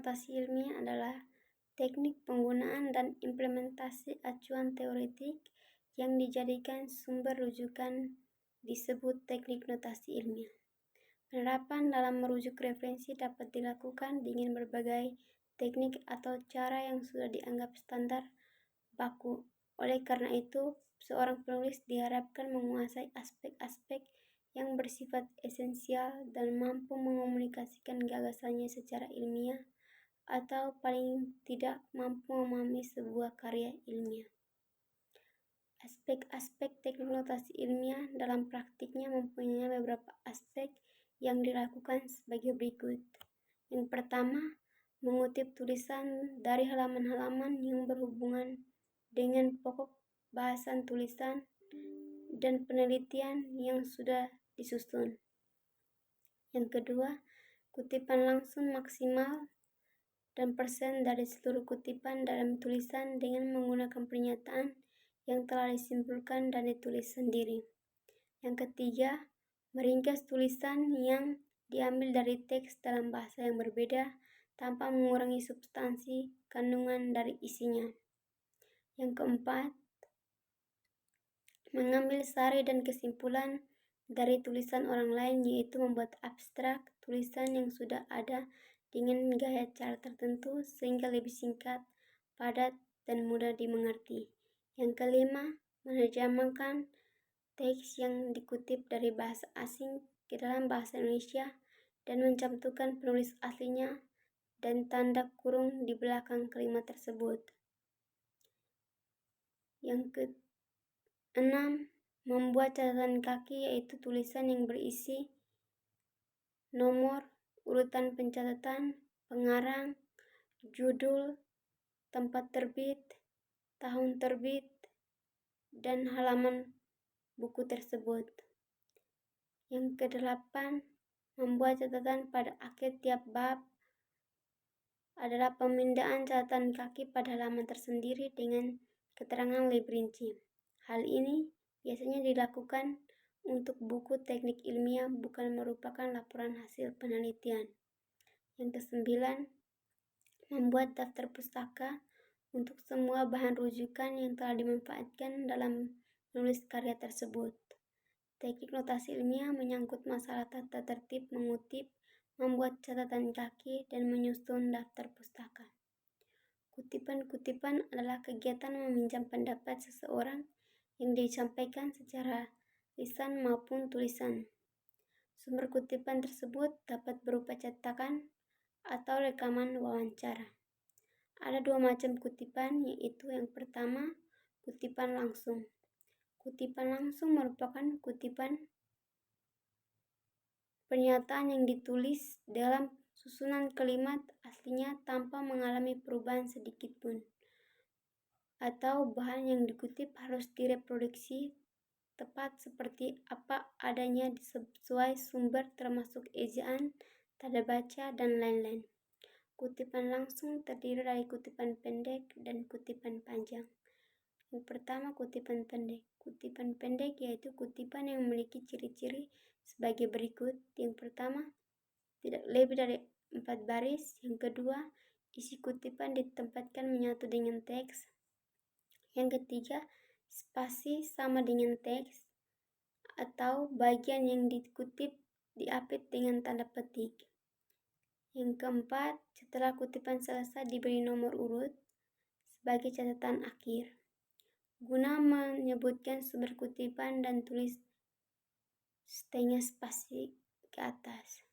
notasi ilmiah adalah teknik penggunaan dan implementasi acuan teoretik yang dijadikan sumber rujukan disebut teknik notasi ilmiah. Penerapan dalam merujuk referensi dapat dilakukan dengan berbagai teknik atau cara yang sudah dianggap standar baku. Oleh karena itu, seorang penulis diharapkan menguasai aspek-aspek yang bersifat esensial dan mampu mengomunikasikan gagasannya secara ilmiah atau paling tidak mampu memahami sebuah karya ilmiah. Aspek-aspek teknik notasi ilmiah dalam praktiknya mempunyai beberapa aspek yang dilakukan sebagai berikut. Yang pertama, mengutip tulisan dari halaman-halaman yang berhubungan dengan pokok bahasan tulisan dan penelitian yang sudah disusun. Yang kedua, kutipan langsung maksimal dan persen dari seluruh kutipan dalam tulisan dengan menggunakan pernyataan yang telah disimpulkan dan ditulis sendiri. Yang ketiga, meringkas tulisan yang diambil dari teks dalam bahasa yang berbeda tanpa mengurangi substansi kandungan dari isinya. Yang keempat, mengambil sari dan kesimpulan dari tulisan orang lain, yaitu membuat abstrak tulisan yang sudah ada dengan gaya cara tertentu sehingga lebih singkat, padat, dan mudah dimengerti. Yang kelima, menerjemahkan teks yang dikutip dari bahasa asing ke dalam bahasa Indonesia dan mencantumkan penulis aslinya dan tanda kurung di belakang kalimat tersebut. Yang keenam, membuat catatan kaki, yaitu tulisan yang berisi nomor, urutan pencatatan, pengarang, judul, tempat terbit, tahun terbit, dan halaman buku tersebut. Yang kedelapan, membuat catatan pada akhir tiap bab adalah pemindaan catatan kaki pada halaman tersendiri dengan keterangan lebih rinci. Hal ini biasanya dilakukan untuk buku teknik ilmiah, bukan merupakan laporan hasil penelitian. Yang kesembilan, membuat daftar pustaka untuk semua bahan rujukan yang telah dimanfaatkan dalam menulis karya tersebut. Teknik notasi ilmiah menyangkut masalah tata tertib mengutip, membuat catatan kaki, dan menyusun daftar pustaka. Kutipan-kutipan adalah kegiatan meminjam pendapat seseorang yang disampaikan secara lisan maupun tulisan. Sumber kutipan tersebut dapat berupa cetakan atau rekaman wawancara. Ada dua macam kutipan, yaitu yang pertama, kutipan langsung. Kutipan langsung merupakan kutipan pernyataan yang ditulis dalam susunan kalimat aslinya tanpa mengalami perubahan sedikit pun, atau bahan yang dikutip harus direproduksi tepat seperti apa adanya sesuai sumber termasuk ejaan, tanda baca, dan lain-lain. Kutipan langsung terdiri dari kutipan pendek dan kutipan panjang. Yang pertama, kutipan pendek. Kutipan pendek yaitu kutipan yang memiliki ciri-ciri sebagai berikut. Yang pertama, tidak lebih dari 4 baris. Yang kedua, isi kutipan ditempatkan menyatu dengan teks. Yang ketiga, spasi sama dengan teks atau bagian yang dikutip diapit dengan tanda petik. Yang keempat, setelah kutipan selesai diberi nomor urut sebagai catatan akhir, guna menyebutkan sumber kutipan dan tulis setengah spasi ke atas.